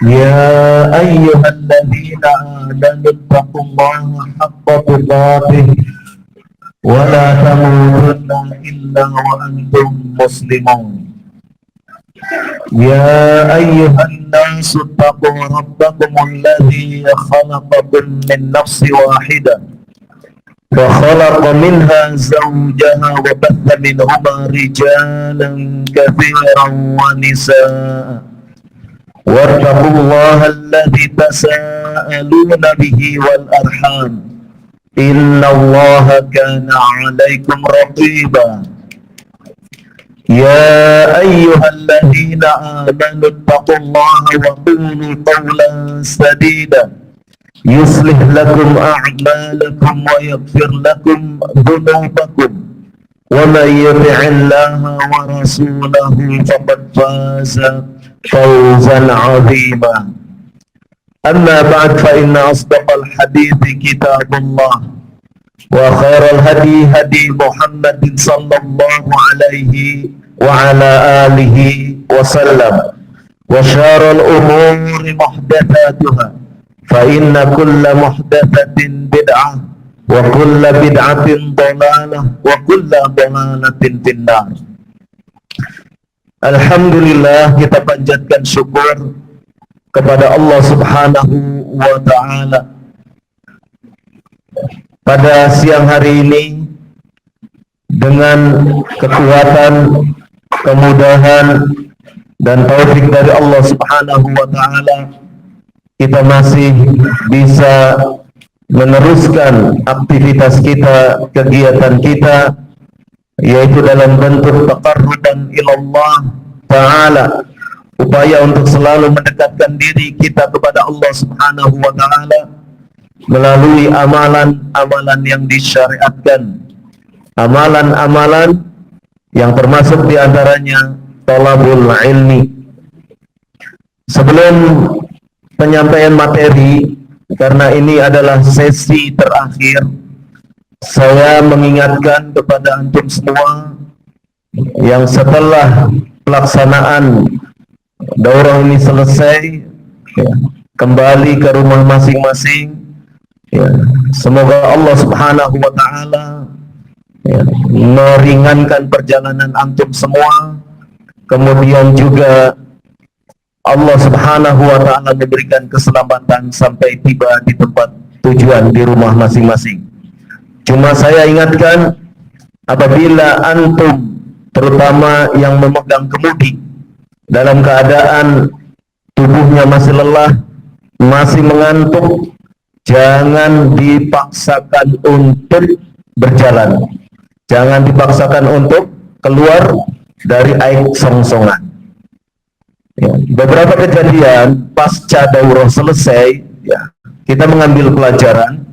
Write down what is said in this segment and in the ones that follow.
يا أيها الذين آمنوا اتقوا الله حق تقاته ولا تموتن إلا وأنتم مسلمون. يا أيها الناس اتقوا ربكم الذي خلقكم من نفس واحدة وخلق منها زوجها وبث منهما رجالا كثيرا ونساء واتقوا الله الذي تساءلون به والأرحام إن الله كان عليكم رقيبا. يا أيها الذين آمنوا اتقوا الله وقولوا قولا سديدا يصلح لكم أعمالكم ويغفر لكم ذنوبكم ومن يطع الله ورسوله فقد فاز فوزا عظيما. أما بعد فإن أصدق الحديث كتاب الله وخير الهدي هدي محمد صلى الله عليه وعلى آله وسلم وشر الأمور محدثاتها فإن كل محدثة بدعة وكل بدعة ضلالة وكل ضلالة في النار. Alhamdulillah, kita panjatkan syukur kepada Allah Subhanahu wa Ta'ala. Pada siang hari ini dengan kekuatan, kemudahan dan taufik dari Allah Subhanahu wa Ta'ala, kita masih bisa meneruskan aktivitas kita, kegiatan kita, yaitu dalam bentuk taqarruban ilallah ta'ala, upaya untuk selalu mendekatkan diri kita kepada Allah Subhanahu wa Ta'ala melalui amalan-amalan yang disyariatkan, amalan-amalan yang termasuk diantaranya talabul ilmi. Sebelum penyampaian materi, karena ini adalah sesi terakhir, saya mengingatkan kepada antum semua yang setelah pelaksanaan daurah ini selesai, ya, kembali ke rumah masing-masing. Ya, semoga Allah Subhanahu wa Ta'ala, ya, meringankan perjalanan antum semua. Kemudian juga Allah Subhanahu wa Ta'ala memberikan keselamatan sampai tiba di tempat tujuan di rumah masing-masing. Cuma saya ingatkan, apabila antum, terutama yang memegang kemudi, dalam keadaan tubuhnya masih lelah, masih mengantuk, jangan dipaksakan untuk berjalan, jangan dipaksakan untuk keluar dari air songsongan. Ya, beberapa kejadian pasca daurah selesai, ya, kita mengambil pelajaran.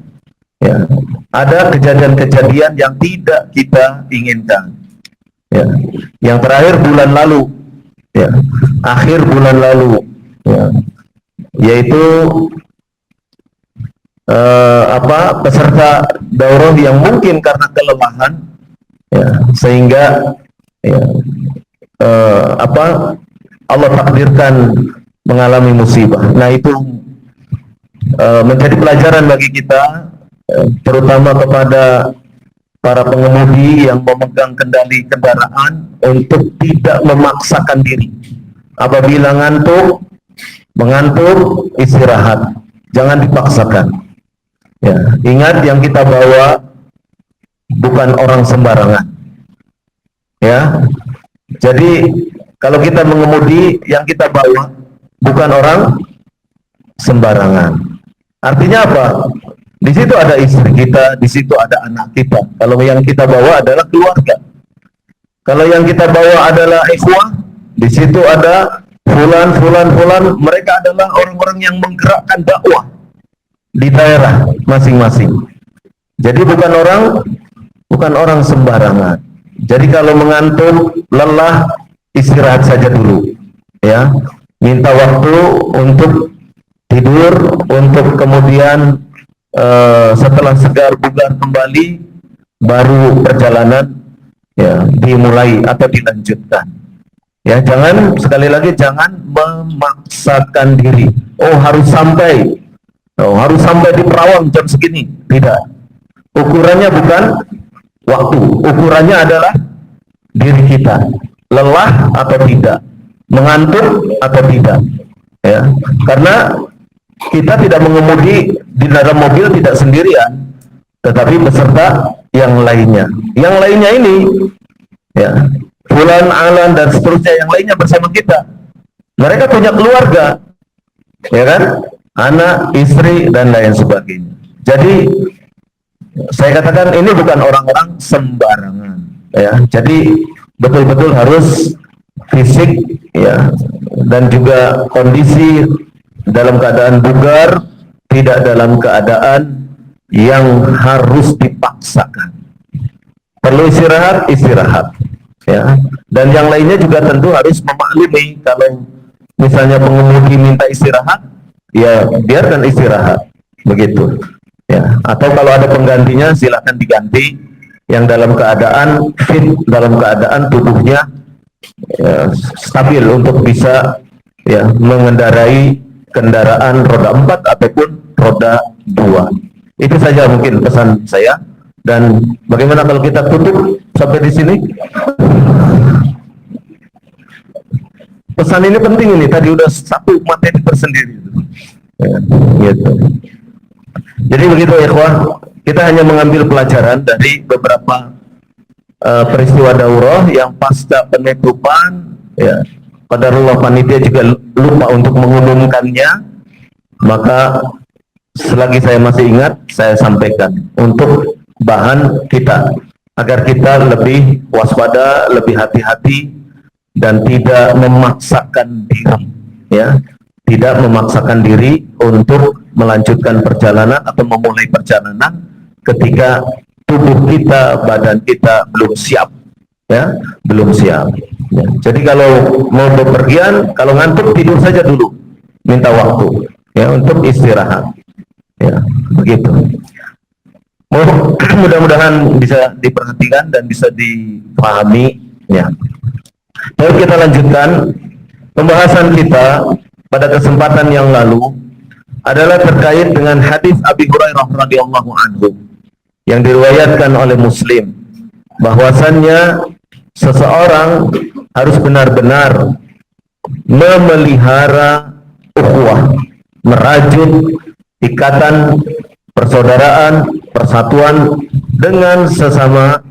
Ya, ada kejadian-kejadian yang tidak kita inginkan. Ya, yang terakhir bulan lalu, ya, akhir bulan lalu, ya, yaitu peserta daurah yang mungkin karena kelelahan, ya, sehingga, ya, Allah takdirkan mengalami musibah. Nah, itu menjadi pelajaran bagi kita, terutama kepada para pengemudi yang memegang kendali kendaraan, untuk tidak memaksakan diri. Apabila mengantuk, istirahat, jangan dipaksakan. Ya, ingat, yang kita bawa bukan orang sembarangan. Ya, jadi kalau kita mengemudi, yang kita bawa bukan orang sembarangan. Artinya apa? Di situ ada istri kita, di situ ada anak kita. Kalau yang kita bawa adalah keluarga. Kalau yang kita bawa adalah ikhwah, di situ ada fulan. Mereka adalah orang-orang yang menggerakkan dakwah di daerah masing-masing. Jadi bukan orang sembarangan. Jadi kalau mengantuk, lelah, istirahat saja dulu. Ya, minta waktu untuk tidur, untuk kemudian setelah segar bugar kembali, baru perjalanan, ya, dimulai atau dilanjutkan. Ya, jangan, sekali lagi, jangan memaksakan diri. Oh, harus sampai di Perawang jam segini. Tidak. Ukurannya bukan waktu, ukurannya adalah diri kita. Lelah atau tidak, mengantuk atau tidak. Ya, karena kita tidak mengemudi di dalam mobil tidak sendirian, tetapi beserta yang lainnya. Yang lainnya ini, ya, Fulan, Alan, dan seterusnya, yang lainnya bersama kita. Mereka punya keluarga, ya kan? Anak, istri, dan lain sebagainya. Jadi, saya katakan ini bukan orang-orang sembarangan, ya. Jadi, betul-betul harus fisik, ya, dan juga kondisi dalam keadaan bugar, tidak dalam keadaan yang harus dipaksakan. Perlu istirahat, istirahat. Ya, dan yang lainnya juga tentu harus memaklumi kalau misalnya pengemudi minta istirahat, ya biarkan istirahat, begitu. Ya, atau kalau ada penggantinya silakan diganti yang dalam keadaan fit, dalam keadaan tubuhnya ya, stabil untuk bisa ya mengendarai kendaraan roda 4 ataupun roda 2. Itu saja mungkin pesan saya. Dan bagaimana kalau kita tutup sampai di sini? Pesan ini penting ini, tadi udah satu materi tersendiri. Ya, gitu. Jadi begitu ya ikhwah, kita hanya mengambil pelajaran dari beberapa peristiwa daurah yang pasca penutupan, ya, qadarullah panitia juga lupa untuk mengumumkannya, maka selagi saya masih ingat, saya sampaikan untuk bahan kita, agar kita lebih waspada, lebih hati-hati, dan tidak memaksakan diri, ya, tidak memaksakan diri untuk melanjutkan perjalanan atau memulai perjalanan ketika tubuh kita, badan kita belum siap, ya, belum siap. Ya. Jadi kalau mau bepergian, kalau ngantuk tidur saja dulu, minta waktu, ya, untuk istirahat, ya, begitu. Mudah-mudahan bisa diperhatikan dan bisa dipahami, ya. Lalu kita lanjutkan pembahasan kita pada kesempatan yang lalu adalah terkait dengan hadis Abi Hurairah radhiyallahu anhu yang diriwayatkan oleh Muslim, bahwasannya seseorang harus benar-benar memelihara ukhuwah, merajut ikatan persaudaraan, persatuan dengan sesama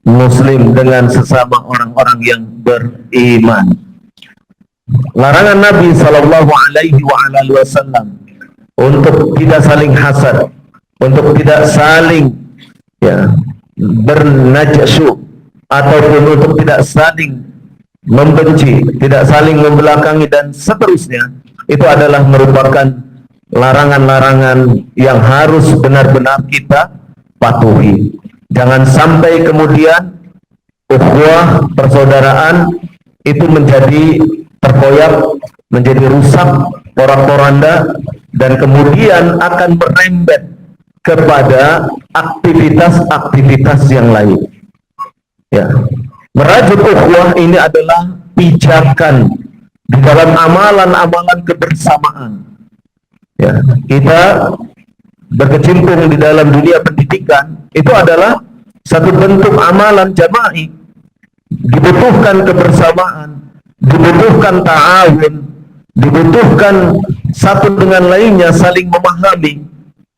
muslim, dengan sesama orang-orang yang beriman. Larangan Nabi Shallallahu Alaihi Wasallam untuk tidak saling hasad, untuk tidak saling, ya, bernajasyu, ataupun untuk tidak saling membenci, tidak saling membelakangi, dan seterusnya. Itu adalah merupakan larangan-larangan yang harus benar-benar kita patuhi. Jangan sampai kemudian ukhuwah persaudaraan itu menjadi terkoyak, menjadi rusak, porak-poranda, dan kemudian akan merembet kepada aktivitas-aktivitas yang lain. Ya, merajut ukhuwah ini adalah pijakan di dalam amalan-amalan kebersamaan. Ya, kita berkecimpung di dalam dunia pendidikan, itu adalah satu bentuk amalan jama'i. Dibutuhkan kebersamaan, dibutuhkan ta'awun, dibutuhkan satu dengan lainnya saling memahami,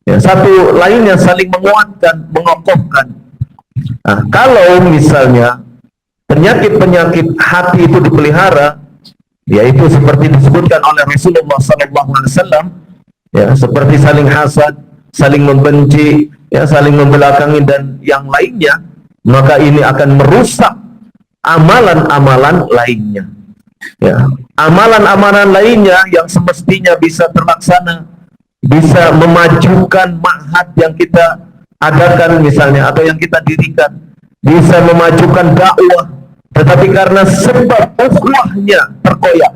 ya, satu lainnya saling menguatkan, mengokohkan. Nah, kalau misalnya penyakit-penyakit hati itu dipelihara, yaitu seperti disebutkan oleh Rasulullah SAW, ya, seperti saling hasad, saling membenci, ya, saling membelakangi, dan yang lainnya, maka ini akan merusak amalan-amalan lainnya. Ya, amalan-amalan lainnya yang semestinya bisa terlaksana, bisa memajukan ma'had yang kita adakan misalnya, atau yang kita dirikan, bisa memajukan dakwah, tetapi karena sebab ukhuwahnya terkoyak,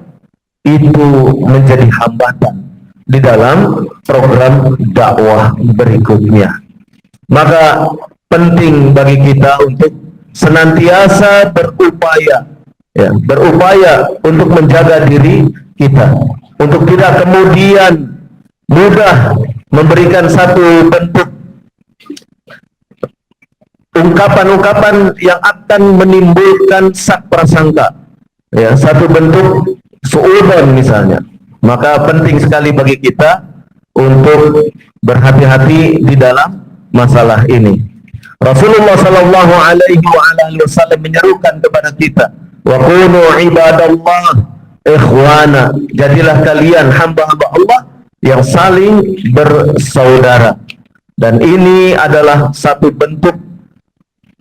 itu menjadi hambatan di dalam program dakwah berikutnya. Maka penting bagi kita untuk senantiasa berupaya ya, berupaya untuk menjaga diri kita, untuk tidak kemudian mudah memberikan satu bentuk ungkapan-ungkapan yang akan menimbulkan sak prasangka, ya, satu bentuk suudzon misalnya. Maka penting sekali bagi kita untuk berhati-hati di dalam masalah ini. Rasulullah Shallallahu Alaihi Wasallam menyerukan kepada kita, wa kunu ibadallah ikhwana, jadilah kalian hamba-hamba Allah yang saling bersaudara. Dan ini adalah satu bentuk,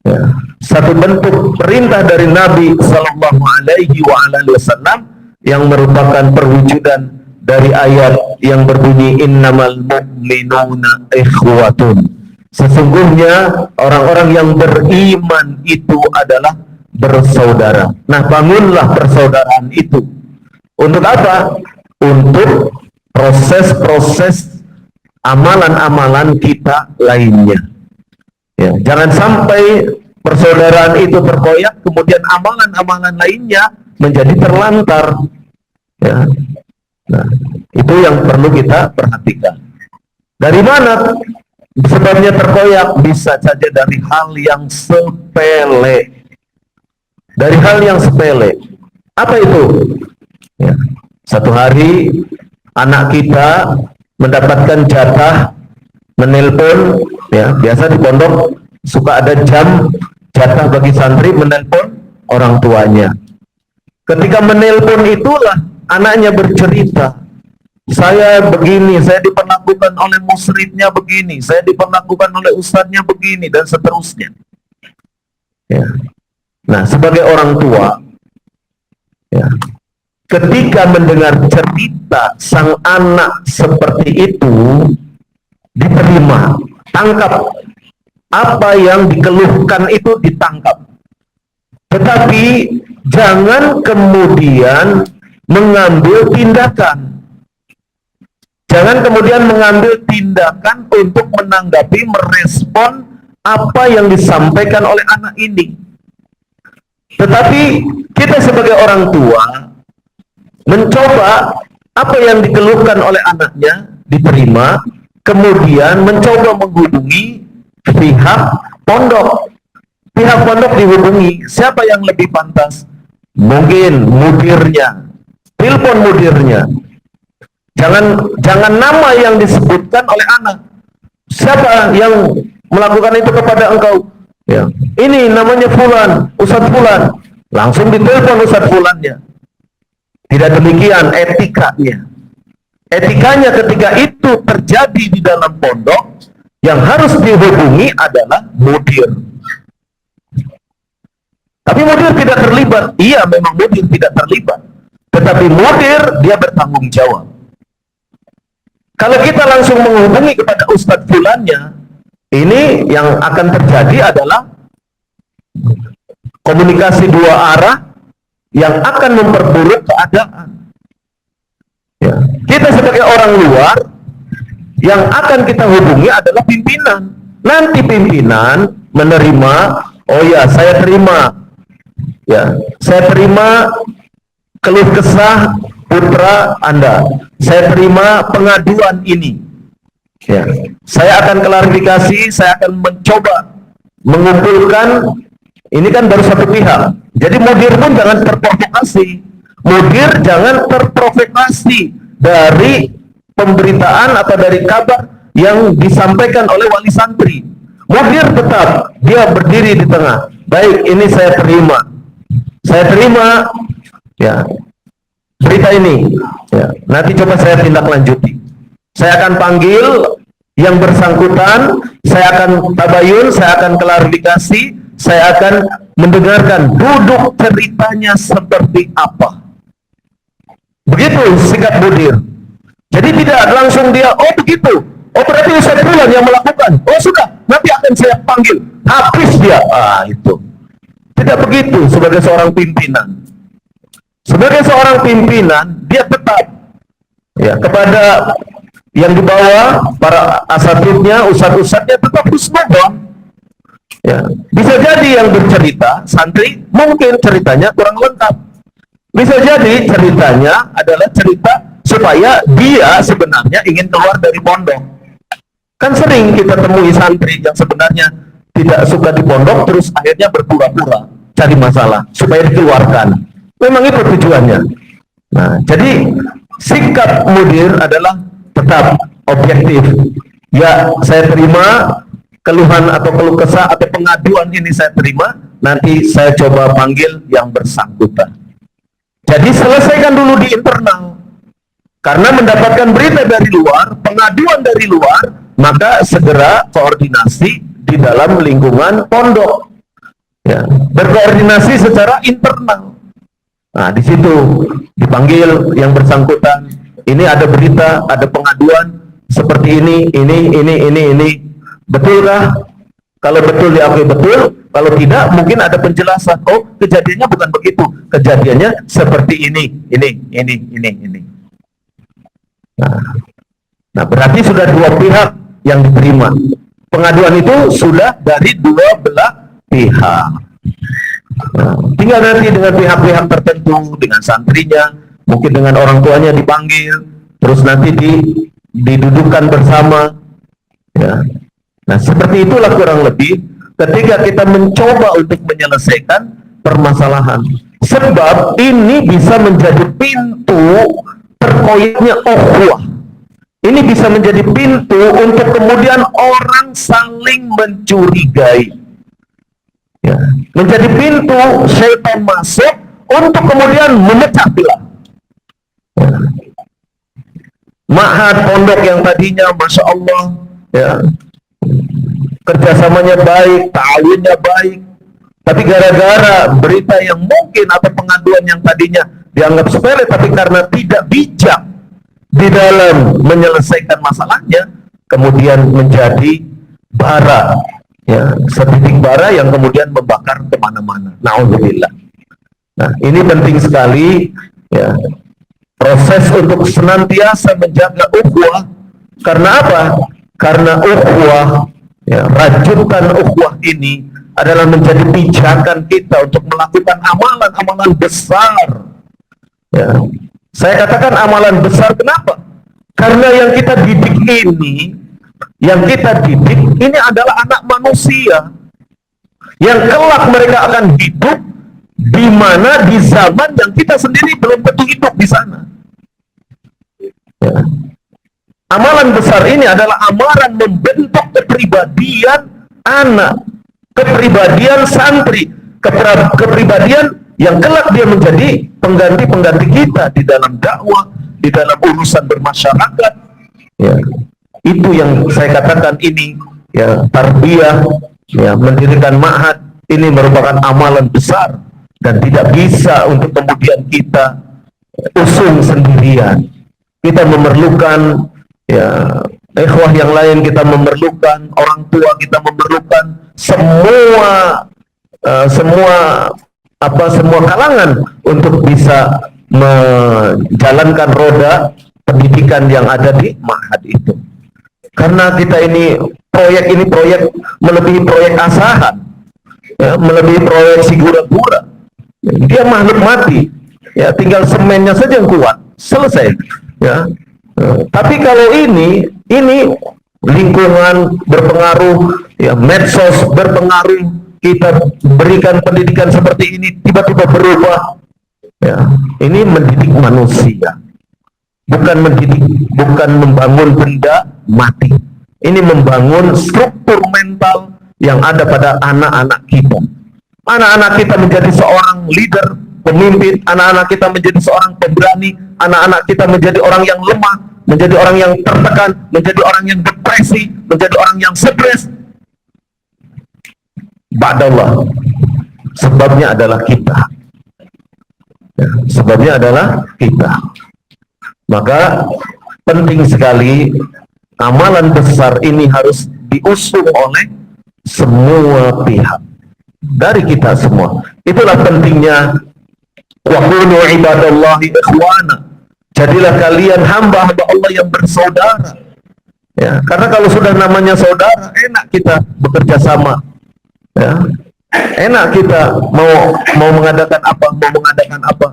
ya, satu bentuk perintah dari Nabi Shallallahu Alaihi Wasallam yang merupakan perwujudan dari ayat yang berbunyi innamal mu'minuna ikhwatun. Sesungguhnya orang-orang yang beriman itu adalah bersaudara. Nah, bangunlah persaudaraan itu. Untuk apa? Untuk proses-proses amalan-amalan kita lainnya. Ya, jangan sampai persaudaraan itu terkoyak, kemudian amalan-amalan lainnya menjadi terlantar. Ya. Nah, itu yang perlu kita perhatikan. Dari mana sebabnya terkoyak? Bisa saja dari hal yang sepele. Dari hal yang sepele. Apa itu? Ya. Satu hari anak kita mendapatkan jatah menelpon, ya, biasa di pondok suka ada jam jatah bagi santri menelpon orang tuanya. Ketika menelpon itulah anaknya bercerita, saya begini, saya diperlakukan oleh musridnya begini, saya diperlakukan oleh ustadznya begini, dan seterusnya. Ya. Nah, sebagai orang tua, ya, ketika mendengar cerita sang anak seperti itu, diterima, tangkap apa yang dikeluhkan itu, ditangkap. Tetapi jangan kemudian mengambil tindakan. Jangan kemudian mengambil tindakan untuk menanggapi, merespon apa yang disampaikan oleh anak ini. Tetapi kita sebagai orang tua mencoba apa yang dikeluhkan oleh anaknya diterima, kemudian mencoba menghubungi pihak pondok. Pihak pondok dihubungi, siapa yang lebih pantas? Mungkin mudirnya, telepon mudirnya. Jangan nama yang disebutkan oleh anak. Siapa yang melakukan itu kepada engkau? Ya, ini namanya fulan, Ustadz fulan. Langsung ditelepon Ustadz fulannya. Tidak demikian etikanya. Etikanya ketika itu terjadi di dalam pondok, yang harus dihubungi adalah mudir. Tapi mudir tidak terlibat. Iya, memang mudir tidak terlibat. Tetapi mudir, dia bertanggung jawab. Kalau kita langsung menghubungi kepada ustadz fulannya, ini yang akan terjadi adalah komunikasi dua arah yang akan memperburuk keadaan. Ya. Kita sebagai orang luar, yang akan kita hubungi adalah pimpinan. Nanti pimpinan menerima, oh ya, saya terima. Ya, saya terima keluh kesah putra Anda. Saya terima pengaduan ini. Ya, saya akan klarifikasi, saya akan mencoba mengumpulkan. Ini kan baru satu pihak. Jadi mudir pun jangan terprovokasi. Mudir jangan terprovokasi dari pemberitaan atau dari kabar yang disampaikan oleh wali santri. Mudir tetap dia berdiri di tengah. Baik, ini saya terima. Saya terima, ya, berita ini. Ya, nanti coba saya tindak lanjuti. Saya akan panggil yang bersangkutan, saya akan tabayun, saya akan klarifikasi, saya akan mendengarkan duduk ceritanya seperti apa. Begitu sikap mudir. Jadi tidak langsung dia, oh begitu, oh berarti Ustaz Fulan yang melakukan, oh sudah, nanti akan saya panggil, habis dia. Itu tidak begitu sebagai seorang pimpinan. Sebagai seorang pimpinan, dia tetap, ya, kepada yang di bawah, para asatidnya, ustadz-ustadznya tetap husnudzon. Ya, bisa jadi yang bercerita santri mungkin ceritanya kurang lengkap. Bisa jadi ceritanya adalah cerita supaya dia sebenarnya ingin keluar dari pondok. Kan sering kita temui santri yang sebenarnya tidak suka di pondok, terus akhirnya berpura-pura cari masalah supaya dikeluarkan. Memang itu tujuannya. Nah, jadi sikap mudir adalah tetap objektif. Ya, saya terima keluhan atau keluh kesah atau pengaduan ini, saya terima, nanti saya coba panggil yang bersangkutan. Jadi selesaikan dulu di internal. Karena mendapatkan berita dari luar, pengaduan dari luar, maka segera koordinasi di dalam lingkungan pondok. Ya, berkoordinasi secara internal. Nah, di situ dipanggil yang bersangkutan. Ini ada berita, ada pengaduan seperti ini. Betulkah? Kalau betul diakui betul, kalau tidak mungkin ada penjelasan. Oh, kejadiannya bukan begitu. Kejadiannya seperti ini. Nah, berarti sudah dua pihak yang diterima. Pengaduan itu sudah dari dua belah pihak. Nah, tinggal nanti dengan pihak-pihak tertentu, dengan santrinya, mungkin dengan orang tuanya dipanggil, terus nanti didudukkan bersama. Ya. Nah, seperti itulah kurang lebih ketika kita mencoba untuk menyelesaikan permasalahan. Sebab ini bisa menjadi pintu terkoyaknya ukhuwah. Ini bisa menjadi pintu untuk kemudian orang saling mencurigai. Ya. Menjadi pintu syaitan masuk untuk kemudian memecah belah. Ya. Ma'had pondok yang tadinya Masya Allah, ya, kerjasamanya baik, ta'awunnya baik, tapi gara-gara berita yang mungkin atau pengaduan yang tadinya dianggap sepele, tapi karena tidak bijak di dalam menyelesaikan masalahnya, kemudian menjadi bara, ya, setitik bara yang kemudian membakar kemana-mana. Na'udzubillah. Nah, ini penting sekali, ya, proses untuk senantiasa menjaga ukhuwah. Karena apa? Karena ukhuwah, ya, rajutan ukhuwah ini adalah menjadi pijakan kita untuk melakukan amalan-amalan besar. Ya. Saya katakan amalan besar, kenapa? Karena yang kita didik ini adalah anak manusia yang kelak mereka akan hidup di mana di zaman yang kita sendiri belum tentu hidup di sana. Ya. Amalan besar ini adalah amalan membentuk kepribadian anak, kepribadian santri, kepribadian yang kelak dia menjadi pengganti-pengganti kita di dalam dakwah, di dalam urusan bermasyarakat. Ya. Itu yang saya katakan ini, ya, tarbiyah, ya, mendirikan ma'had ini merupakan amalan besar dan tidak bisa untuk kemudian kita usung sendirian. Kita memerlukan, ya, ikhwah yang lain, kita memerlukan orang tua, kita memerlukan semua kalangan untuk bisa menjalankan roda pendidikan yang ada di ma'had itu. Karena kita ini proyek melebihi proyek asahan, ya, melebihi proyek si gura-gura. Dia makhluk mati, ya, tinggal semennya saja yang kuat, selesai. Ya. Tapi kalau ini lingkungan berpengaruh, ya, medsos berpengaruh, kita berikan pendidikan seperti ini tiba-tiba berubah. Ya, ini mendidik manusia, bukan membangun benda mati. Ini membangun struktur mental yang ada pada anak-anak kita. Anak-anak kita menjadi seorang leader, pemimpin, anak-anak kita menjadi seorang pemberani, anak-anak kita menjadi orang yang lemah, menjadi orang yang tertekan, menjadi orang yang depresi, menjadi orang yang stres. Ba'dallah, sebabnya adalah kita. Ya, sebabnya adalah kita. Maka penting sekali amalan besar ini harus diusung oleh semua pihak, dari kita semua. Itulah pentingnya wa kunu ibadallahi ikhwana. Jadilah kalian hamba-hamba Allah yang bersaudara. Ya, karena kalau sudah namanya saudara, enak kita bekerja sama. Ya. Enak kita mau mengadakan apa,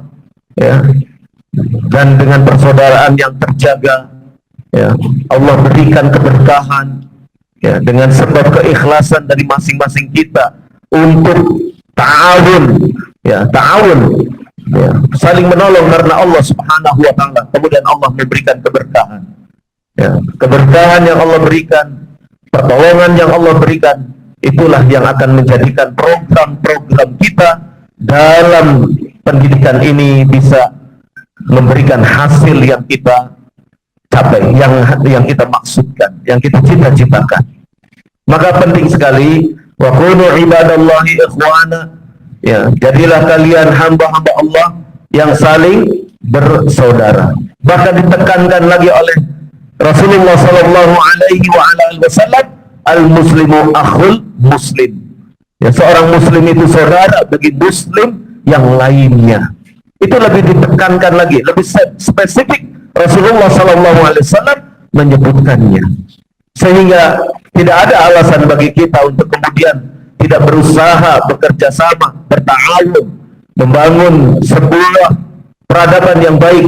ya. Dan dengan persaudaraan yang terjaga, ya, Allah berikan keberkahan, ya, dengan sebab keikhlasan dari masing-masing kita untuk ta'awun, ya, ya, saling menolong karena Allah Subhanahu wa taala. Kemudian Allah memberikan keberkahan. Ya, keberkahan yang Allah berikan, pertolongan yang Allah berikan, itulah yang akan menjadikan program-program kita dalam pendidikan ini bisa memberikan hasil yang kita capai, yang kita maksudkan, yang kita cita-citakan. Maka penting sekali, wa kunu ibadallahi ikhwana, ya, jadilah kalian hamba-hamba Allah yang saling bersaudara. Bahkan ditekankan lagi oleh Rasulullah sallallahu alaihi wasallam, al-muslimu akhul muslim. Ya, seorang muslim itu saudara bagi muslim yang lainnya. Itu lebih ditekankan lagi, lebih spesifik Rasulullah sallallahu alaihi wasallam menyebutkannya. Sehingga tidak ada alasan bagi kita untuk kemudian tidak berusaha bekerja sama, berta'awun, membangun sebuah peradaban yang baik,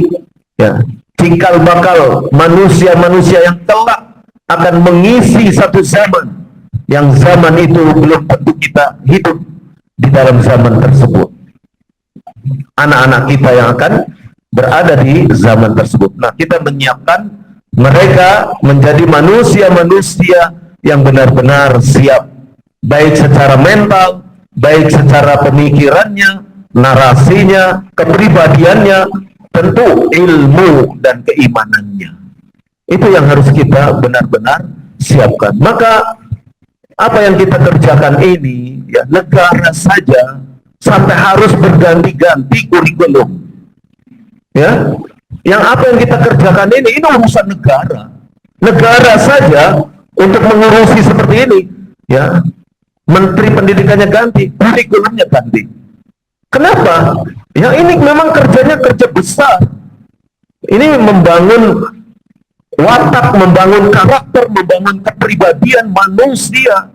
ya, cikal bakal manusia-manusia yang kelak akan mengisi satu zaman, yang zaman itu belum tentu kita hidup di dalam zaman tersebut. Anak-anak kita yang akan berada di zaman tersebut. Nah, kita menyiapkan mereka menjadi manusia-manusia yang benar-benar siap, baik secara mental, baik secara pemikirannya, narasinya, kepribadiannya, tentu ilmu dan keimanannya. Itu yang harus kita benar-benar siapkan. Maka apa yang kita kerjakan ini, ya, negara saja sampai harus berganti-ganti kurikulum. Ya, yang apa yang kita kerjakan ini urusan negara. Negara saja untuk mengurusi seperti ini, ya, menteri pendidikannya ganti, kurikulumnya ganti. Kenapa? Ya, ini memang kerjanya kerja besar. Ini membangun watak, membangun karakter, membangun kepribadian manusia.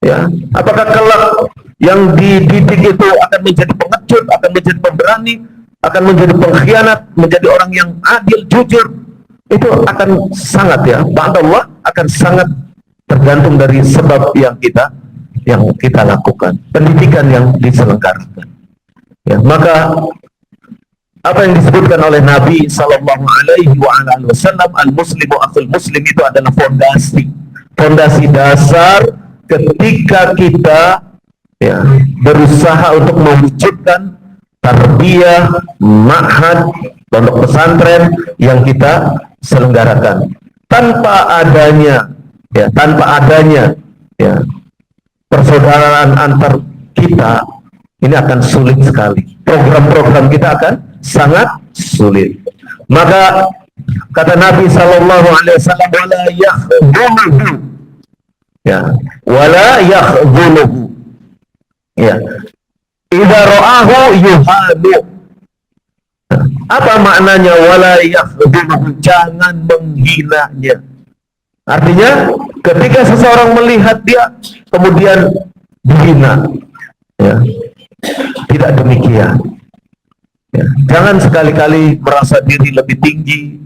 Ya, apakah kelak yang dididik itu akan menjadi pengecut, akan menjadi pemberani, akan menjadi pengkhianat, menjadi orang yang adil, jujur? Itu akan sangat, ya, ba'dallah, akan sangat tergantung dari sebab yang kita lakukan, pendidikan yang diselenggarakan. Ya, maka apa yang disebutkan oleh Nabi Sallallahu Alaihi Wasallam, al-muslimu akhul muslim, itu adalah fondasi dasar ketika kita, ya, berusaha untuk mewujudkan tarbiyah, ma'had, pondok pesantren yang kita selenggarakan. Tanpa adanya, ya, persaudaraan antar kita, ini akan sulit sekali. Program-program kita akan sangat sulit. Maka kata Nabi Sallallahu Alaihi Wasallam, wala yakhdhuluhu, ya, wala yakhdhuluhu, ya, idza ra'ahu yuhadu. Apa maknanya wala yakhdhuluhu? Jangan menghinanya. Artinya ketika seseorang melihat dia kemudian dihina, ya, tidak demikian. Ya, jangan sekali-kali merasa diri lebih tinggi.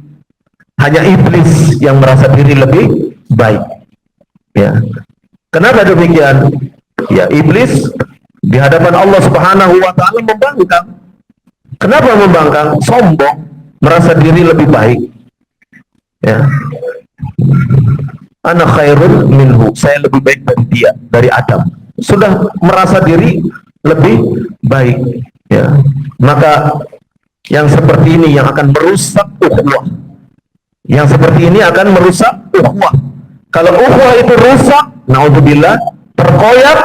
Hanya iblis yang merasa diri lebih baik. Ya, kenapa demikian? Ya, iblis di hadapan Allah Subhanahu wa taala membangkang. Kenapa membangkang? Sombong, merasa diri lebih baik. Ya. Ana khairun minhu, saya lebih baik dari dia, dari Adam. Sudah merasa diri lebih baik, ya. Maka yang seperti ini yang akan merusak ukhuwah. Yang seperti ini akan merusak ukhuwah. Kalau ukhuwah itu rusak, naudzubillah, terkoyak,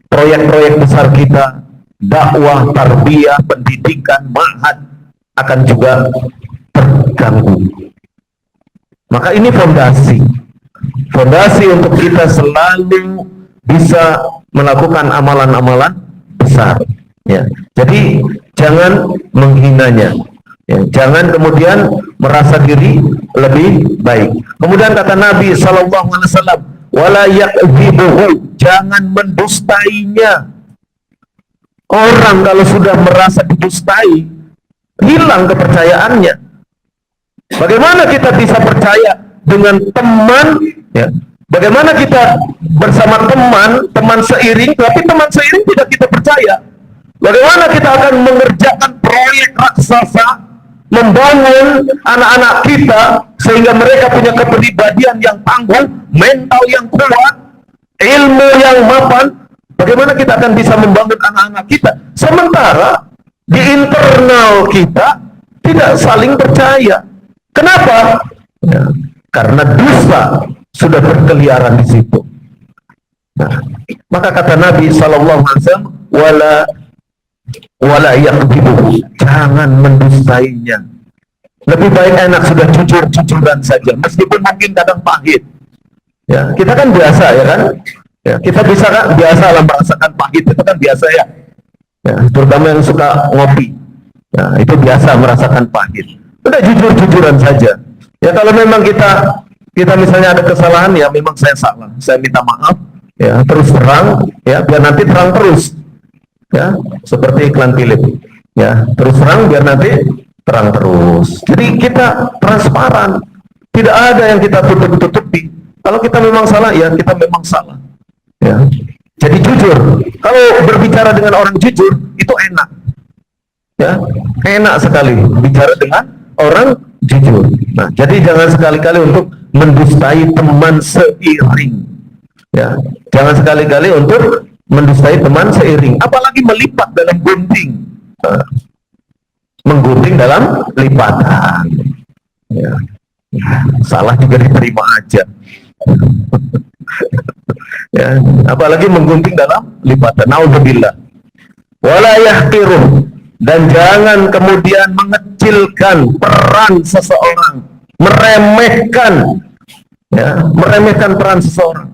proyek-proyek besar kita, dakwah, tarbiyah, pendidikan, ma'had akan juga terganggu. Maka ini fondasi untuk kita selalu bisa melakukan amalan-amalan besar, ya. Jadi jangan menghinanya, ya. Jangan kemudian merasa diri lebih baik. Kemudian kata Nabi Sallallahu Alaihi Wasallam, wala yakdzibuhu, jangan mendustainya. Orang kalau sudah merasa didustai, hilang kepercayaannya. Bagaimana kita bisa percaya dengan teman, ya? Bagaimana kita bersama teman seiring, tapi teman seiring tidak kita percaya? Bagaimana kita akan mengerjakan proyek raksasa, membangun anak-anak kita sehingga mereka punya kepribadian yang tangguh, mental yang kuat, ilmu yang mapan? Bagaimana kita akan bisa membangun anak-anak kita sementara di internal kita tidak saling percaya? Kenapa? Ya, karena dosa sudah berkeliaran di situ. Nah, maka kata Nabi SAW, wala yakdzibu, jangan mendustainya. Lebih baik enak sudah jujur-jujuran saja, meskipun mungkin kadang pahit. Ya, kita kan biasa, ya kan? Ya, kita bisa kan biasa lah merasakan pahit, itu kan biasa ya. Ya, terutama yang suka ngopi. Ya, itu biasa merasakan pahit. Udah jujur-jujuran saja. Ya, kalau memang kita misalnya ada kesalahan, ya memang saya salah, saya minta maaf, ya terus terang, ya biar nanti terang terus, ya seperti iklan Philip, ya terus terang biar nanti terang terus. Jadi kita transparan, tidak ada yang kita tutup-tutupi. Kalau kita memang salah, ya kita memang salah, ya. Jadi jujur. Kalau berbicara dengan orang jujur itu enak, ya enak sekali bicara dengan orang jujur. Nah, jadi jangan sekali-kali untuk mendustai teman seiring. Ya, jangan sekali-kali untuk mendustai teman seiring, apalagi melipat dalam gunting. Nah, menggunting dalam lipatan. Ya. Salah juga diterima aja. Ya, apalagi menggunting dalam lipatan. Naudzubillah. Wala yahqiruh, dan jangan kemudian mengecilkan peran seseorang, meremehkan, ya, meremehkan peran seseorang.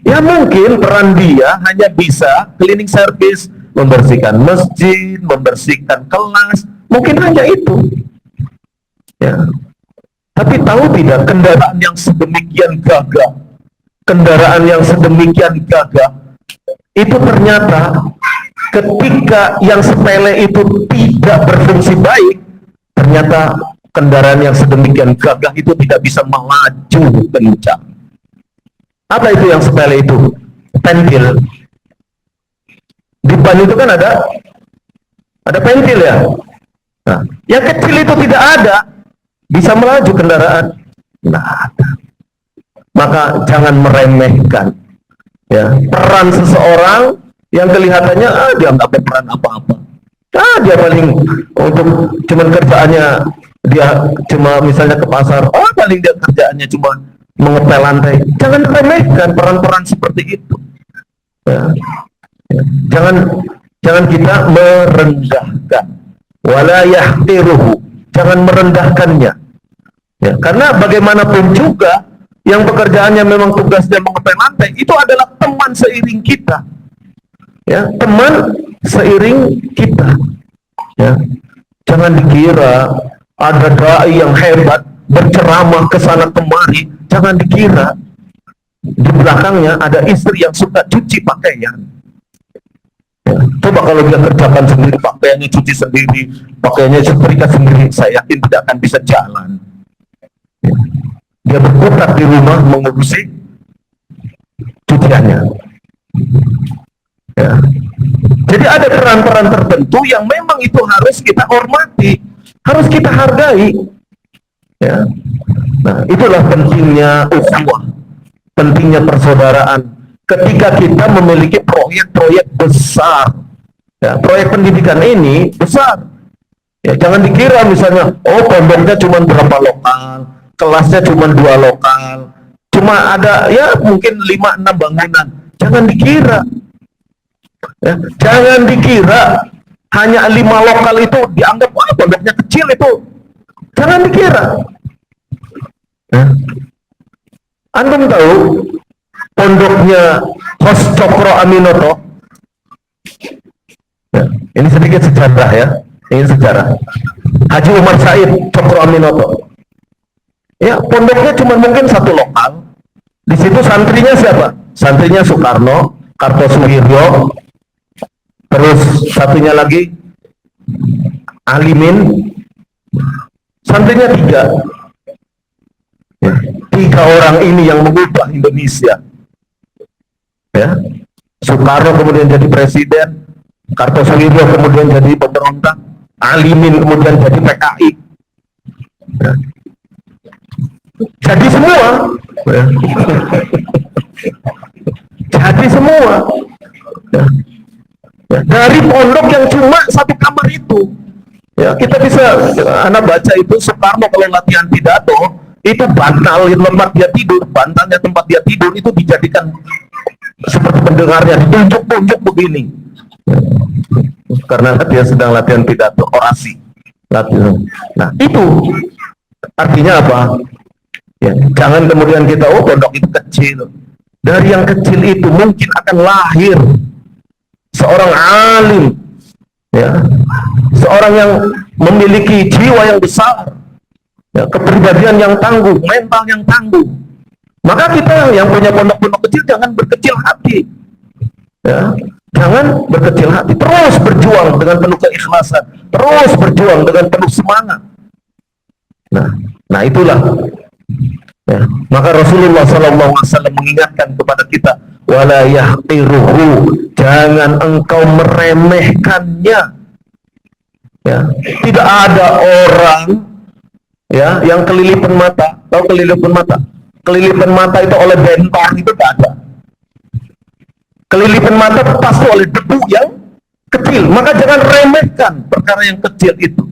Ya mungkin peran dia hanya bisa cleaning service, membersihkan masjid, membersihkan kelas, mungkin hanya itu. Ya. Tapi tahu tidak, kendaraan yang sedemikian gagah, kendaraan yang sedemikian gagah, itu ternyata ketika yang sepele itu tidak berfungsi baik, ternyata kendaraan yang sedemikian gagah itu tidak bisa melaju kencang. Apa itu yang sepele itu? Pentil. Di ban itu kan ada pentil ya. Nah, yang kecil itu tidak ada, bisa melaju kendaraan. Nah, maka jangan meremehkan, ya, peran seseorang yang kelihatannya dia nggak berperan apa-apa. Dia paling untuk cuman kerjaannya dia cuma misalnya ke pasar, paling dia kerjaannya cuma mengepel lantai. Jangan remehkan peran-peran seperti itu. Ya. Ya. Jangan kita merendahkan. Wala yahtiruhu, jangan merendahkannya. Ya, karena bagaimanapun juga yang pekerjaannya memang tugasnya mengepel lantai itu adalah teman seiring kita. Ya, teman seiring kita. Ya. Jangan dikira ada dai yang hebat berceramah ke sana kemari, jangan dikira di belakangnya ada istri yang suka cuci pakaian. Ya. Coba kalau dia kerjakan sendiri, pakaiannya cuci sendiri, pakaiannya setrika sendiri, saya yakin tidak akan bisa jalan. Ya. Dia berkutat di rumah mengurusi cuciannya. Ya. Jadi ada peran-peran tertentu yang memang itu harus kita hormati, harus kita hargai. Ya. Nah, itulah pentingnya ukhuwah, pentingnya persaudaraan. Ketika kita memiliki proyek-proyek besar, ya, proyek pendidikan ini besar. Ya, jangan dikira misalnya, pondoknya cuma berapa lokal, kelasnya cuma 2 lokal, cuma ada ya mungkin 5-6 bangunan. Jangan dikira. Ya, jangan dikira hanya 5 lokal itu dianggap pondoknya kecil itu. Jangan dikira. Ya. Antum tahu pondoknya Hos Cokro Aminoto? Ya, ini sedikit sejarah ya. Ini sejarah. Haji Umar Said Cokro Aminoto. Ya, pondoknya cuma mungkin 1 lokal. Di situ santrinya siapa? Santrinya Soekarno, Kartosuwiryo, terus satunya lagi Alimin. Santrinya tiga. Ya, tiga orang ini yang mengubah Indonesia. Ya, Soekarno kemudian jadi presiden, Kartosuwiryo kemudian jadi pemberontak, Alimin kemudian jadi PKI. Ya. Jadi semua. Ya. Jadi semua. Ya. Ya. Dari pondok yang cuma satu kamar itu. Ya, kita bisa, anak baca itu Soekarno kalau latihan pidato, itu bantal tempat dia tidur, bantalnya tempat dia tidur itu dijadikan seperti pendengarnya, ditunjuk-tunjuk begini. Karena dia sedang latihan pidato, orasi. Latihan. Nah, itu artinya apa? Ya, jangan kemudian kita, oh pondok itu kecil. Dari yang kecil itu mungkin akan lahir seorang alim, ya, seorang yang memiliki jiwa yang besar, ya, kepribadian yang tangguh, mental yang tangguh. Maka kita yang punya pondok-pondok kecil jangan berkecil hati, ya, jangan berkecil hati, terus berjuang dengan penuh keikhlasan, terus berjuang dengan penuh semangat. Nah itulah. Ya, maka Rasulullah SAW mengingatkan kepada kita, wala yahqiruhu, jangan engkau meremehkannya. Ya, tidak ada orang, ya, yang kelilipan mata. Tahu kelilipan mata? Kelilipan mata itu oleh bentang itu tidak ada. Kelilipan mata pasti oleh debu yang kecil. Maka jangan remehkan perkara yang kecil itu.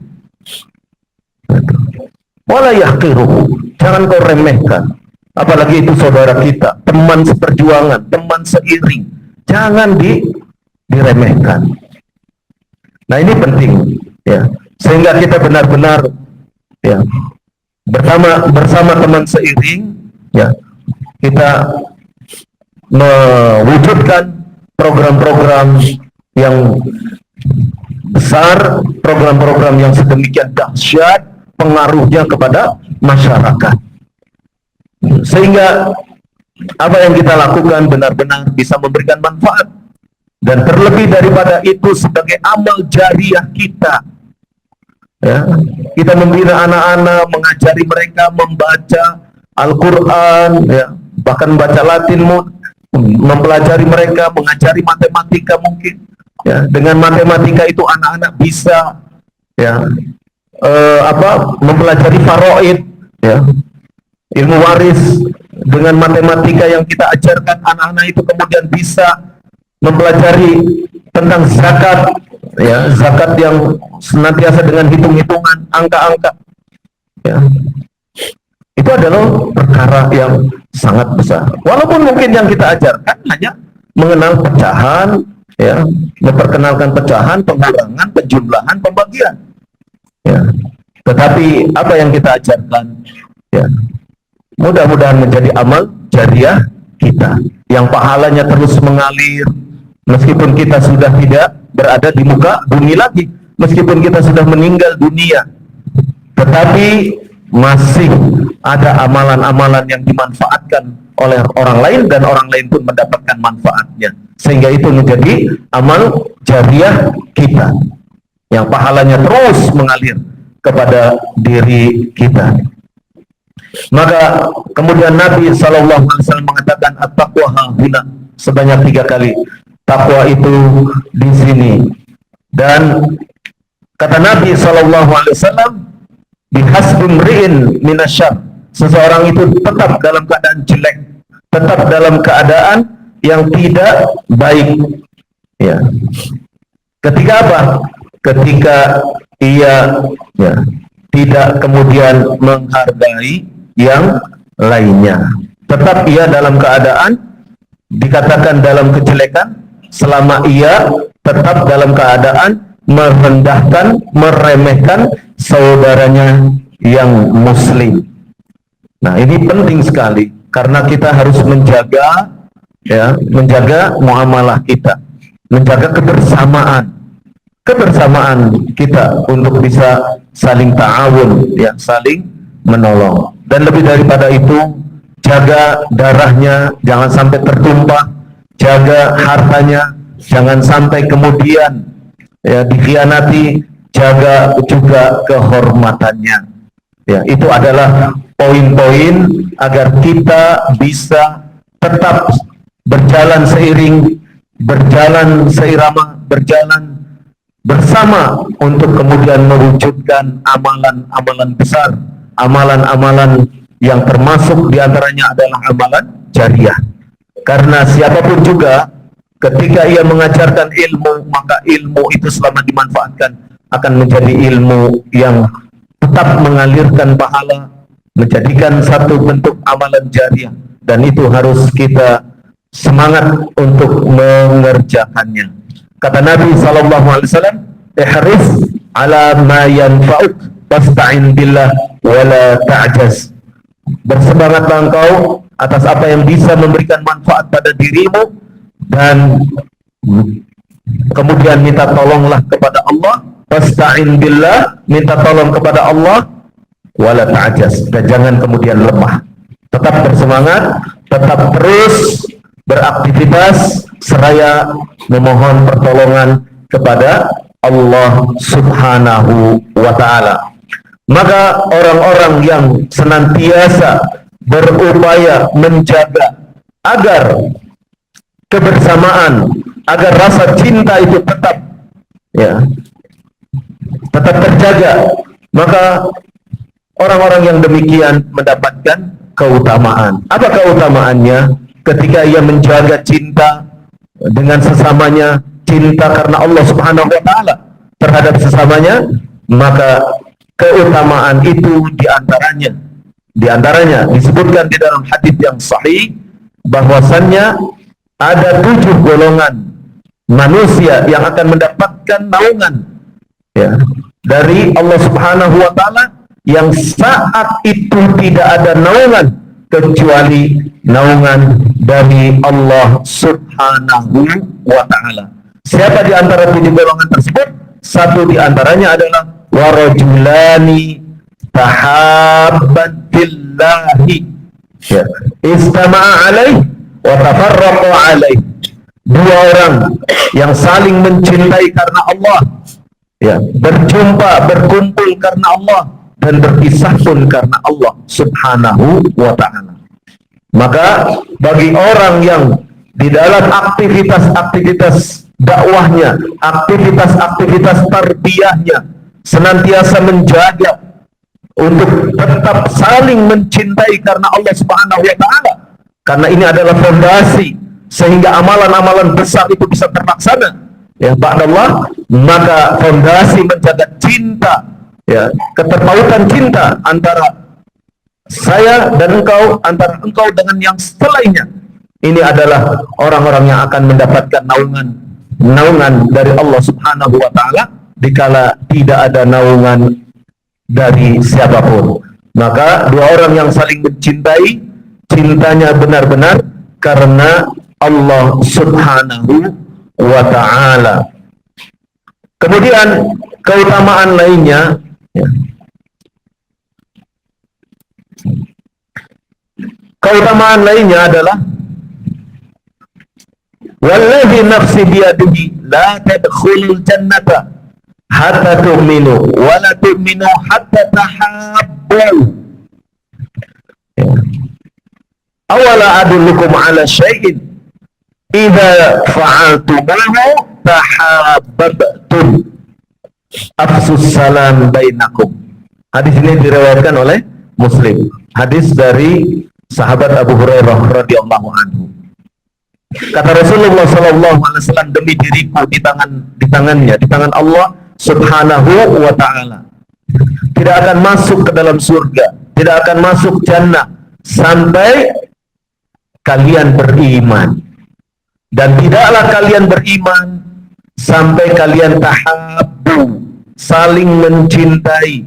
Wala yahqiruhu, jangan kau remehkan. Apalagi itu saudara kita, teman seperjuangan, teman seiring, jangan diremehkan. Nah ini penting, ya, sehingga kita benar-benar, ya, bersama teman seiring, ya, kita mewujudkan program-program yang besar, program-program yang sedemikian dahsyat pengaruhnya kepada masyarakat, sehingga apa yang kita lakukan benar-benar bisa memberikan manfaat, dan terlebih daripada itu sebagai amal jariah kita, ya, kita membina anak-anak, mengajari mereka membaca Al-Quran, ya, bahkan membaca Latin, mempelajari mereka, mengajari matematika mungkin, ya, dengan matematika itu anak-anak bisa, ya, mempelajari faraid, ya, ilmu waris. Dengan matematika yang kita ajarkan anak-anak itu kemudian bisa mempelajari tentang zakat, ya, zakat yang senantiasa dengan hitung-hitungan angka-angka, ya. Itu adalah perkara yang sangat besar. Walaupun mungkin yang kita ajarkan hanya mengenal pecahan, ya, memperkenalkan pecahan, pengurangan, penjumlahan, pembagian. Ya. Tetapi apa yang kita ajarkan, ya, mudah-mudahan menjadi amal jariah kita, yang pahalanya terus mengalir, meskipun kita sudah tidak berada di muka bumi lagi, meskipun kita sudah meninggal dunia, tetapi masih ada amalan-amalan yang dimanfaatkan oleh orang lain, dan orang lain pun mendapatkan manfaatnya, sehingga itu menjadi amal jariah kita, yang pahalanya terus mengalir kepada diri kita. Maka kemudian Nabi SAW mengatakan at-taqwa hahuna sebanyak 3 kali. Takwa itu di sini. Dan kata Nabi SAW, bihasbimri'in minasyar, seseorang itu tetap dalam keadaan jelek, tetap dalam keadaan yang tidak baik, ya. Ketika apa? Ketika ia, ya, tidak kemudian menghargai yang lainnya, tetap ia dalam keadaan dikatakan dalam kejelekan, selama ia tetap dalam keadaan merendahkan, meremehkan saudaranya yang muslim. Nah ini penting sekali, karena kita harus menjaga, ya, menjaga muamalah kita, menjaga kebersamaan kita untuk bisa saling ta'awun, ya, saling menolong. Dan lebih daripada itu, jaga darahnya jangan sampai tertumpah, jaga hartanya jangan sampai kemudian ya dikhianati, jaga juga kehormatannya. Ya, itu adalah poin-poin agar kita bisa tetap berjalan seiring, berjalan seirama, berjalan bersama untuk kemudian mewujudkan amalan-amalan besar, amalan-amalan yang termasuk diantaranya adalah amalan jariah. Karena siapapun juga ketika ia mengajarkan ilmu, maka ilmu itu selama dimanfaatkan akan menjadi ilmu yang tetap mengalirkan pahala, menjadikan satu bentuk amalan jariah, dan itu harus kita semangat untuk mengerjakannya. Kata Nabi SAW, ihris ala ma yanfa'uk wasta'in billah wala ta'jaz. Bersemangatlah engkau atas apa yang bisa memberikan manfaat pada dirimu, dan kemudian minta tolonglah kepada Allah. Wasta'in billah, minta tolong kepada Allah, wala ta'jaz, dan jangan kemudian lemah. Tetap bersemangat, tetap terus beraktivitas seraya memohon pertolongan kepada Allah Subhanahu wa ta'ala. Maka orang-orang yang senantiasa berupaya menjaga agar kebersamaan, agar rasa cinta itu tetap terjaga, maka orang-orang yang demikian mendapatkan keutamaan. Apa keutamaannya? Ketika ia menjaga cinta dengan sesamanya, cinta karena Allah Subhanahu wa ta'ala terhadap sesamanya, maka keutamaan itu diantaranya disebutkan di dalam hadis yang sahih bahwasannya ada 7 golongan manusia yang akan mendapatkan naungan dari Allah Subhanahu wa ta'ala, yang saat itu tidak ada naungan kecuali naungan dari Allah Subhanahu wa ta'ala. Siapa di antara 7 golongan tersebut? Satu di antaranya adalah warajulani tahabban fillahi istama'a alaih wa tafarraqu alaih. 2 orang yang saling mencintai karena Allah, berjumpa, berkumpul karena Allah, dan berpisah pun karena Allah Subhanahu wa ta'ala. Maka bagi orang yang di dalam aktivitas-aktivitas dakwahnya, aktivitas-aktivitas tarbiyahnya senantiasa menjaga untuk tetap saling mencintai karena Allah Subhanahu wa ta'ala, karena ini adalah fondasi sehingga amalan-amalan besar itu bisa terlaksana ba'dallah, maka fondasi menjaga cinta, keterpautan cinta antara saya dan engkau, antara engkau dengan yang selainnya, ini adalah orang-orang yang akan mendapatkan naungan dari Allah Subhanahu wa ta'ala dikala tidak ada naungan dari siapapun. Maka 2 orang yang saling mencintai, cintanya benar-benar karena Allah Subhanahu wa ta'ala. Kemudian keutamaan lainnya, keutamaan lainnya adalah wallazi nafsi biyadihi la tadkhulul jannata hatta tu'minu wa la tu'minu hatta tahabbu. Awala adullukum ala syai'in idza fa'altumuhu tahabbtum afsus salam bainakum. Hadis ini diriwayatkan oleh Muslim. Hadis dari sahabat Abu Hurairah radhiyallahu anhu. Kata Rasulullah SAW, demi diriku di tangan Allah Subhanahu wa ta'ala, tidak akan masuk ke dalam surga, tidak akan masuk jannah sampai kalian beriman, dan tidaklah kalian beriman sampai kalian tahabbu, saling mencintai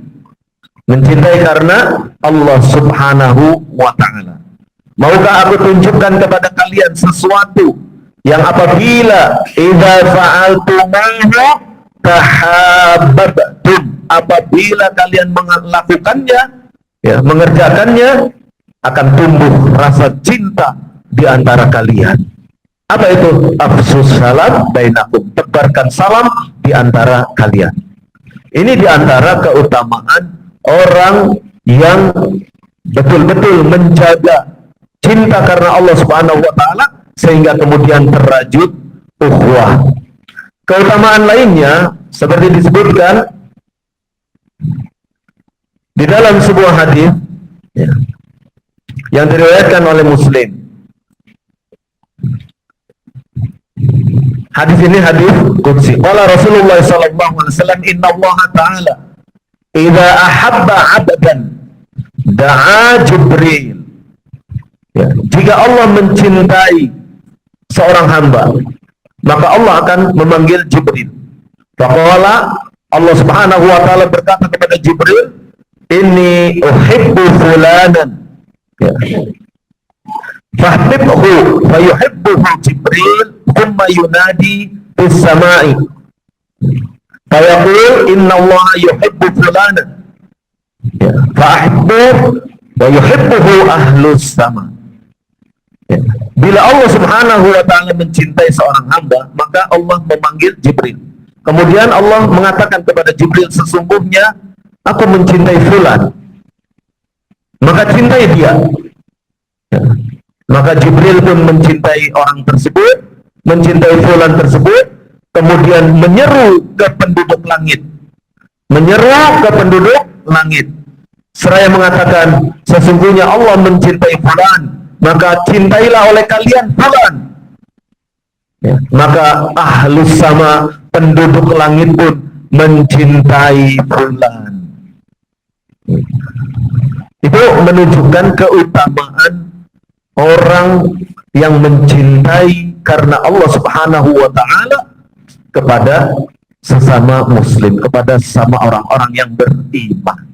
karena Allah Subhanahu wa ta'ala. Maukah aku tunjukkan kepada kalian sesuatu yang apabila idza fa'altumuhu tahabbtum, apabila kalian melakukannya, mengerjakannya, akan tumbuh rasa cinta di antara kalian. Apa itu? Afsus salam bainakum, tebarkan salam di antara kalian. Ini di antara keutamaan orang yang betul-betul menjaga cinta karena Allah Subhanahu wa taala sehingga kemudian terwujud ukhuwah. Keutamaan lainnya seperti disebutkan di dalam sebuah hadis ya, yang diriwayatkan oleh Muslim. Hadis ini hadis qudsi. Qala Rasulullah sallallahu alaihi wasallam, "Inna Allah ta'ala idza ahabba 'abdan da'a Jibril." Ya, jika Allah mencintai seorang hamba, maka Allah akan memanggil Jibril. Faqala, Allah Subhanahu wa taala berkata kepada Jibril, "Inni uhibbu fulanan." Ya. Fahbibhu fayuhibbuhu Jibril thumma yunadi fis sama'i fayaqul inna Allah yuhibbu fulana fahibbuhu wa yuhibbuhu ahlus sama. Ya. Bila Allah Subhanahu wa taala mencintai seorang hamba, maka Allah memanggil Jibril. Kemudian Allah mengatakan kepada Jibril, sesungguhnya aku mencintai fulan, maka cintai dia. Ya. Maka Jibril pun mencintai orang tersebut, mencintai fulan tersebut, kemudian menyeru ke penduduk langit. Menyeru ke penduduk langit. Seraya mengatakan, sesungguhnya Allah mencintai fulan, maka cintailah oleh kalian fulan. Ya. Maka ahlus sama, penduduk langit pun mencintai fulan. Itu menunjukkan keutamaan orang yang mencintai karena Allah Subhanahu wa taala kepada sesama muslim, kepada sesama orang-orang yang beriman.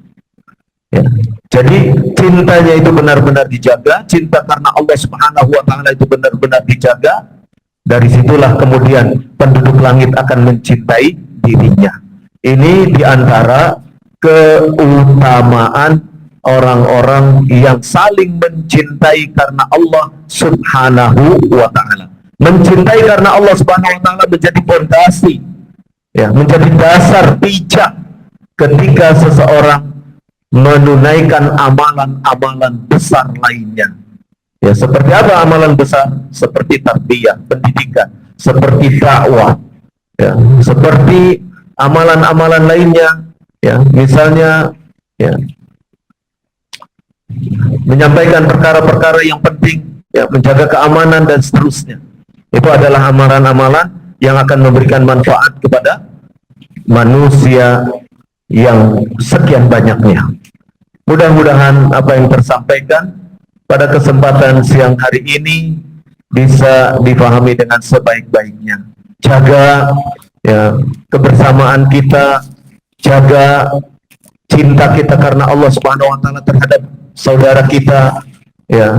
Ya. Jadi cintanya itu benar-benar dijaga, cinta karena Allah Subhanahu wa taala itu benar-benar dijaga. Dari situlah kemudian penduduk langit akan mencintai dirinya. Ini diantara keutamaan orang-orang yang saling mencintai karena Allah Subhanahu wa taala. Mencintai karena Allah Subhanahu wa taala menjadi fondasi, ya, menjadi dasar pijak ketika seseorang menunaikan amalan-amalan besar lainnya. Ya, seperti apa amalan besar? Seperti tarbiyah, pendidikan, seperti dakwah, ya, seperti amalan-amalan lainnya, ya, misalnya, ya, menyampaikan perkara-perkara yang penting, ya, menjaga keamanan dan seterusnya. Itu adalah amalan-amalan yang akan memberikan manfaat kepada manusia yang sekian banyaknya. Mudah-mudahan apa yang tersampaikan pada kesempatan siang hari ini bisa dipahami dengan sebaik-baiknya. Jaga, ya, kebersamaan kita, jaga cinta kita karena Allah Subhanahu wa taala terhadap saudara kita, ya.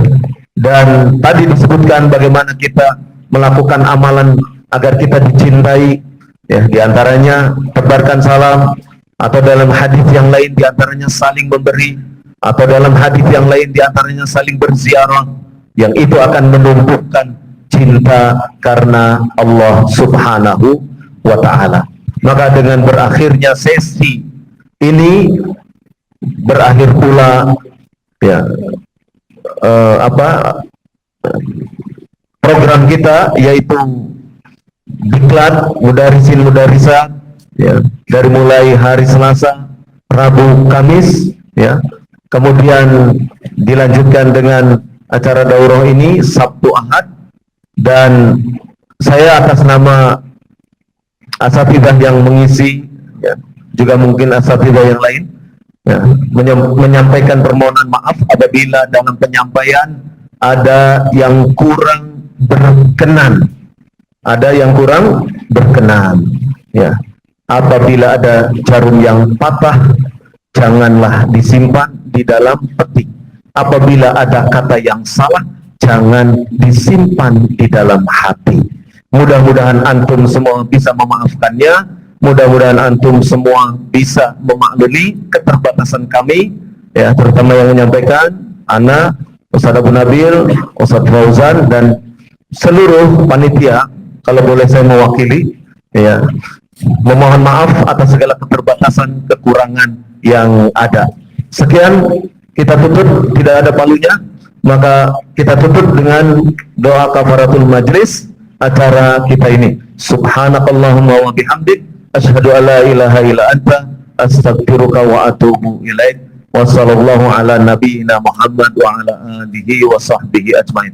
Dan tadi disebutkan bagaimana kita melakukan amalan agar kita dicintai, ya, diantaranya tebarkan salam, atau dalam hadis yang lain diantaranya saling memberi, atau dalam hadis yang lain diantaranya saling berziarah, yang itu akan menumbuhkan cinta karena Allah Subhanahu wa ta'ala. Maka dengan berakhirnya sesi ini berakhir pula, ya, program kita, yaitu diklat mudarisin mudarisat, ya, dari mulai hari Selasa, Rabu, Kamis, ya, kemudian dilanjutkan dengan acara daurah ini Sabtu, Ahad, dan saya atas nama asatidzah yang mengisi, ya, juga mungkin asatidzah yang lain, ya, menyampaikan permohonan maaf apabila dalam penyampaian ada yang kurang berkenan, ya. Apabila ada jarum yang patah, janganlah disimpan di dalam peti. Apabila ada kata yang salah, jangan disimpan di dalam hati. Mudah-mudahan antum semua bisa memaafkannya. Mudah-mudahan antum semua bisa memaklumi keterbatasan kami, ya, terutama yang menyampaikan, ana Ustaz Abu Nabil, Ustaz Fauzan, dan seluruh panitia, kalau boleh saya mewakili, ya, memohon maaf atas segala keterbatasan, kekurangan yang ada. Sekian, kita tutup, tidak ada palunya, maka kita tutup dengan doa kafaratul majlis acara kita ini. Subhanakallahumma wa bihamdik, asyhadu an la ilaha illa anta, astaghfiruka wa atubu ilaik. Wassallallahu ala nabiyyina Muhammad wa ala alihi wa sahbihi ajmain.